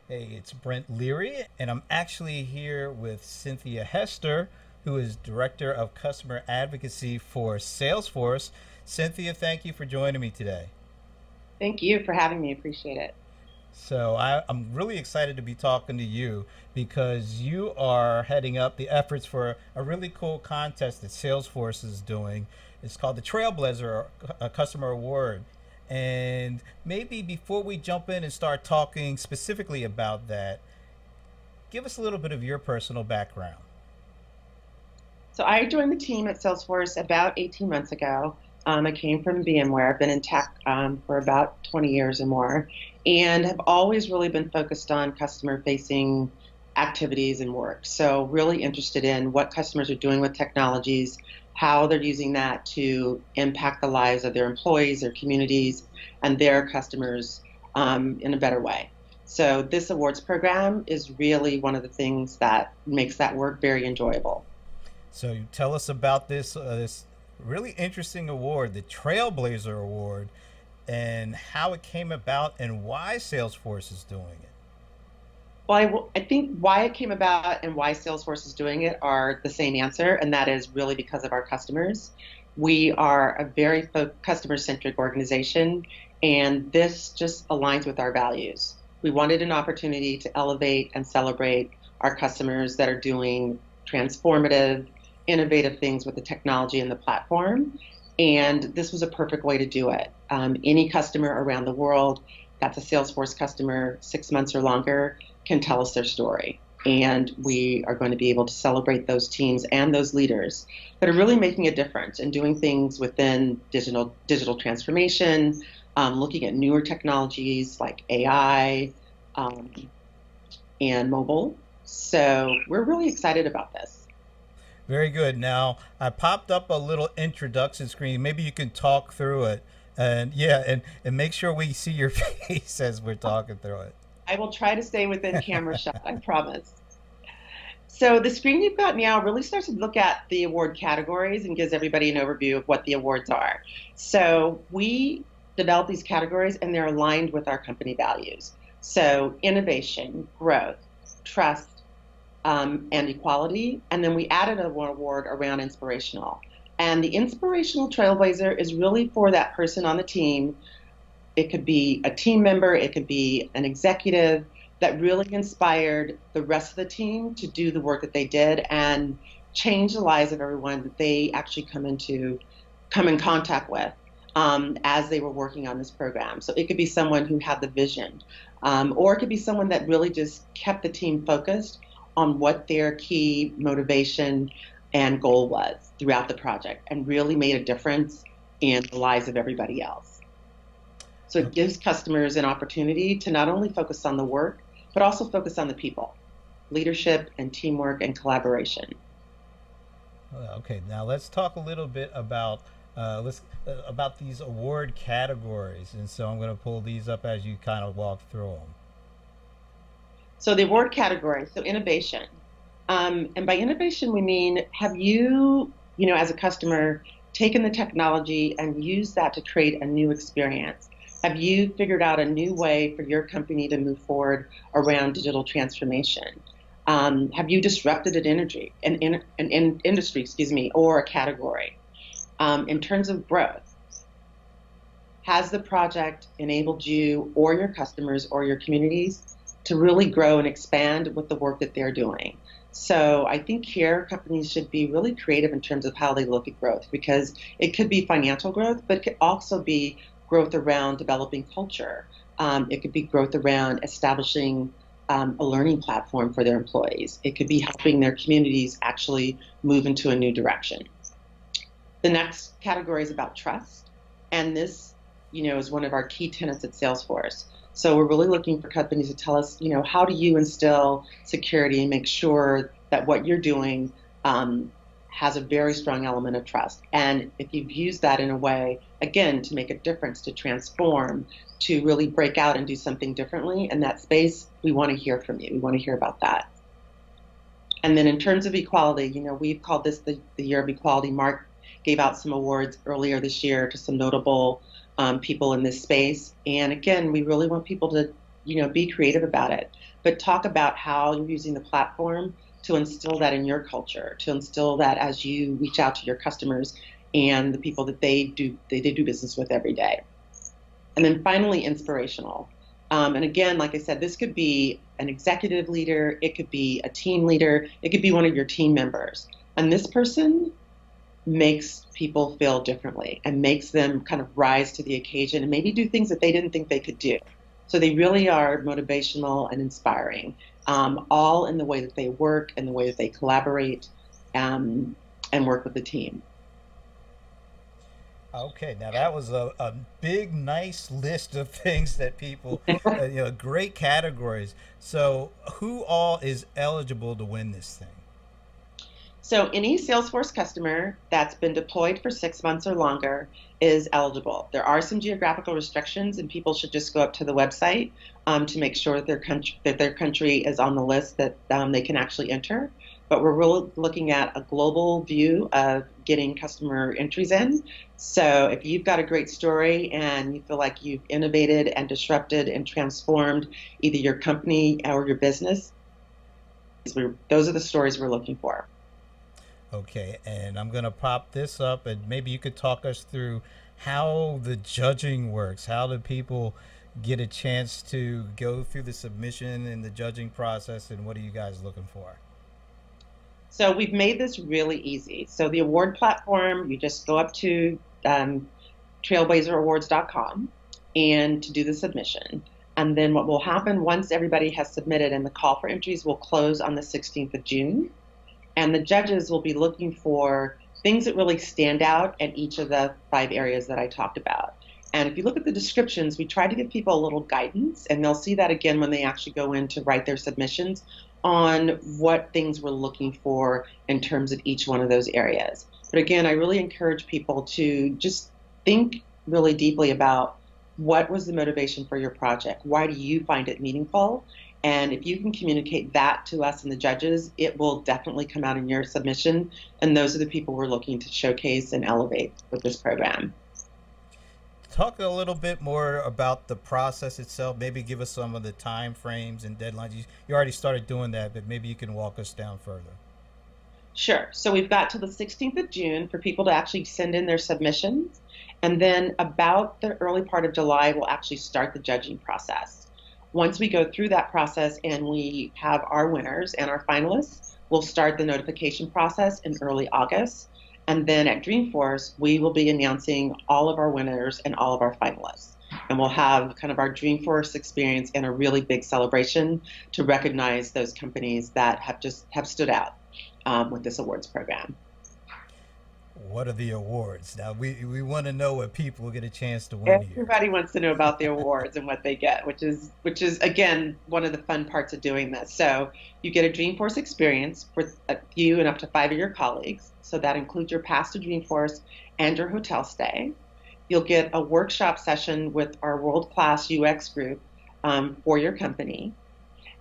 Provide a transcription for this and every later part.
Hey, it's Brent Leary, and I'm actually here with Cynthia Hester, who is Director of Customer Advocacy for Salesforce. Cynthia, thank you for joining me today. Thank you for having me. Appreciate it. I'm really excited to be talking to you because you are heading up the efforts for a really cool contest that Salesforce is doing. It's called the Trailblazer Customer Award. And maybe before we jump in and start talking specifically about that, give us a little bit of your personal background. So I joined the team at Salesforce about 18 months ago. I came from VMware. I've been in tech for about 20 years or more, and have always really been focused on customer-facing activities and work. So really interested in what customers are doing with technologies, how they're using that to impact the lives of their employees, their communities, and their customers in a better way. So this awards program is really one of the things that makes that work very enjoyable. So you tell us about this really interesting award, the Trailblazer Award, and how it came about and why Salesforce is doing it. Well, I think why it came about and why Salesforce is doing it are the same answer, and that is really because of our customers. We are a very customer-centric organization, and this just aligns with our values. We wanted an opportunity to elevate and celebrate our customers that are doing transformative, innovative things with the technology and the platform, and this was a perfect way to do it. Any customer around the world that's a Salesforce customer 6 months or longer can tell us their story. And we are going to be able to celebrate those teams and those leaders that are really making a difference and doing things within digital transformation, looking at newer technologies like AI um, and mobile. So we're really excited about this. Very good. Now, I popped up a little introduction screen. Maybe you can talk through it. And yeah, and make sure we see your face as we're talking through I will try to stay within camera shot, I promise. So the screen you've got now really starts to look at the award categories and gives everybody an overview of what the awards are. So we develop these categories and they're aligned with our company values. So innovation, growth, trust, and equality. And then we added a one award around inspirational. And the inspirational trailblazer is really for that person on the team. It could be a team member, it could be an executive that really inspired the rest of the team to do the work that they did and change the lives of everyone that they actually come in contact with as they were working on this program. So it could be someone who had the vision, or it could be someone that really just kept the team focused on what their key motivation and goal was throughout the project and really made a difference in the lives of everybody else. So it it. gives customers an opportunity to not only focus on the work, but also focus on the people, leadership and teamwork and collaboration. Okay, now let's talk a little bit about let's about these award categories. And so I'm going to pull these up as you kind of walk through them. So the award category, so innovation. And by innovation, we mean have you, as a customer, taken the technology and used that to create a new experience? Have you figured out a new way for your company to move forward around digital transformation? Have you disrupted an industry, excuse me, or a category? In terms of growth, has the project enabled you or your customers or your communities to really grow and expand with the work that they're doing? So I think here companies should be really creative in terms of how they look at growth because it could be financial growth, but it could also be growth around developing culture. It could be growth around establishing a learning platform for their employees. It could be helping their communities actually move into a new direction. The next category is about trust, and this, is one of our key tenets at Salesforce. So we're really looking for companies to tell us, how do you instill security and make sure that what you're doing has a very strong element of trust. And if you've used that in a way, again, to make a difference, to transform, to really break out and do something differently in that space, we want to hear from you. We want to hear about that. And then in terms of equality, we've called this the Year of Equality. Mark gave out some awards earlier this year to some notable people in this space. And again, we really want people to, be creative about it. but talk about how you're using the platform to instill that in your culture, to instill that as you reach out to your customers and the people that they do business with every day. And then finally, inspirational. And again, like I said, this could be an executive leader, it could be a team leader, it could be one of your team members. And this person makes people feel differently and makes them kind of rise to the occasion and maybe do things that they didn't think they could do. So they really are motivational and inspiring, all in the way that they work and the way that they collaborate and work with the team. Okay, now that was a big, nice list of things that people, great categories. So, who all is eligible to win this thing? So any Salesforce customer that's been deployed for 6 months or longer is eligible. There are some geographical restrictions, and people should just go up to the website to make sure that their country is on the list that they can actually enter. But we're really looking at a global view of getting customer entries in. So if you've got a great story and you feel like you've innovated and disrupted and transformed either your company or your business, those are the stories we're looking for. Okay, and I'm going to pop this up, and maybe you could talk us through how the judging works. How do people get a chance to go through the submission and the judging process, and what are you guys looking for? So we've made this really easy. So the award platform, you just go up to trailblazerawards.com and to do the submission. And then what will happen once everybody has submitted and the call for entries will close on the 16th of June. And the judges will be looking for things that really stand out in each of the 5 areas that I talked about. And if you look at the descriptions, we try to give people a little guidance, and they'll see that again when they actually go in to write their submissions on what things we're looking for in terms of each one of those areas. But again, I really encourage people to just think really deeply about what was the motivation for your project? Why do you find it meaningful? And if you can communicate that to us and the judges, it will definitely come out in your submission. And those are the people we're looking to showcase and elevate with this program. Talk a little bit more about the process itself. Maybe give us some of the time frames and deadlines. You already started doing that, but maybe you can walk us down further. Sure. So we've got till the 16th of June for people to actually send in their submissions. And then about the early part of July, we'll actually start the judging process. Once we go through that process and we have our winners and our finalists, we'll start the notification process in early August. And then at Dreamforce, we will be announcing all of our winners and all of our finalists. And we'll have kind of our Dreamforce experience and a really big celebration to recognize those companies that have stood out with this awards program. What are the awards? Now, we want to know what people get a chance to win here. Everybody wants to know about the awards and what they get, which is again, one of the fun parts of doing this. So you get a Dreamforce experience for you and up to 5 of your colleagues. So that includes your pass to Dreamforce and your hotel stay. You'll get a workshop session with our world-class UX group for your company.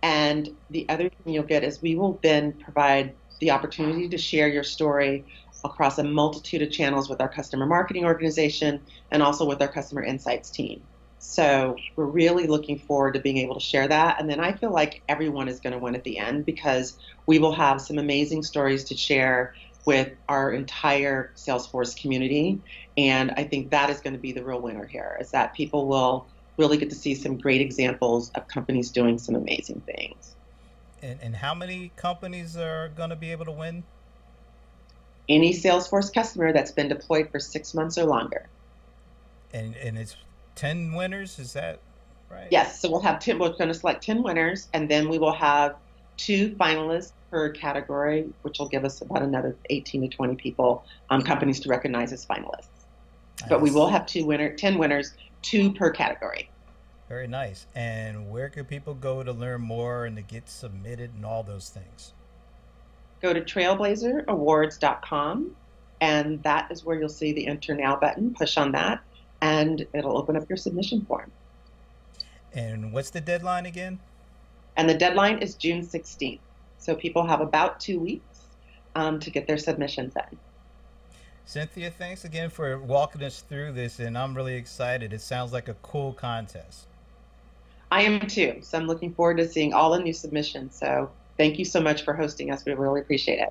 And the other thing you'll get is we will then provide the opportunity to share your story across a multitude of channels with our customer marketing organization and also with our customer insights team. So we're really looking forward to being able to share that. And then I feel like everyone is going to win at the end because we will have some amazing stories to share with our entire Salesforce community. And I think that is going to be the real winner here, is that people will really get to see some great examples of companies doing some amazing things. And how many companies are going to be able to win? Any Salesforce customer that's been deployed for 6 months or longer. And it's 10 winners, is that right? Yes, so we'll have 10, we're going to select 10 winners, and then we will have 2 finalists per category, which will give us about another 18 to 20 people, companies to recognize as finalists. Nice. But we will have 10 winners, 2 per category. Very nice. And where can people go to learn more and to get submitted and all those things? Go to trailblazerawards.com, and that is where you'll see the Enter Now button. Push on that, and it'll open up your submission form. And what's the deadline again? And the deadline is June 16th. So people have about 2 weeks to get their submissions in. Cynthia, thanks again for walking us through this, and I'm really excited. It sounds like a cool contest. I am too. So I'm looking forward to seeing all the new submissions. So thank you so much for hosting us. We really appreciate it.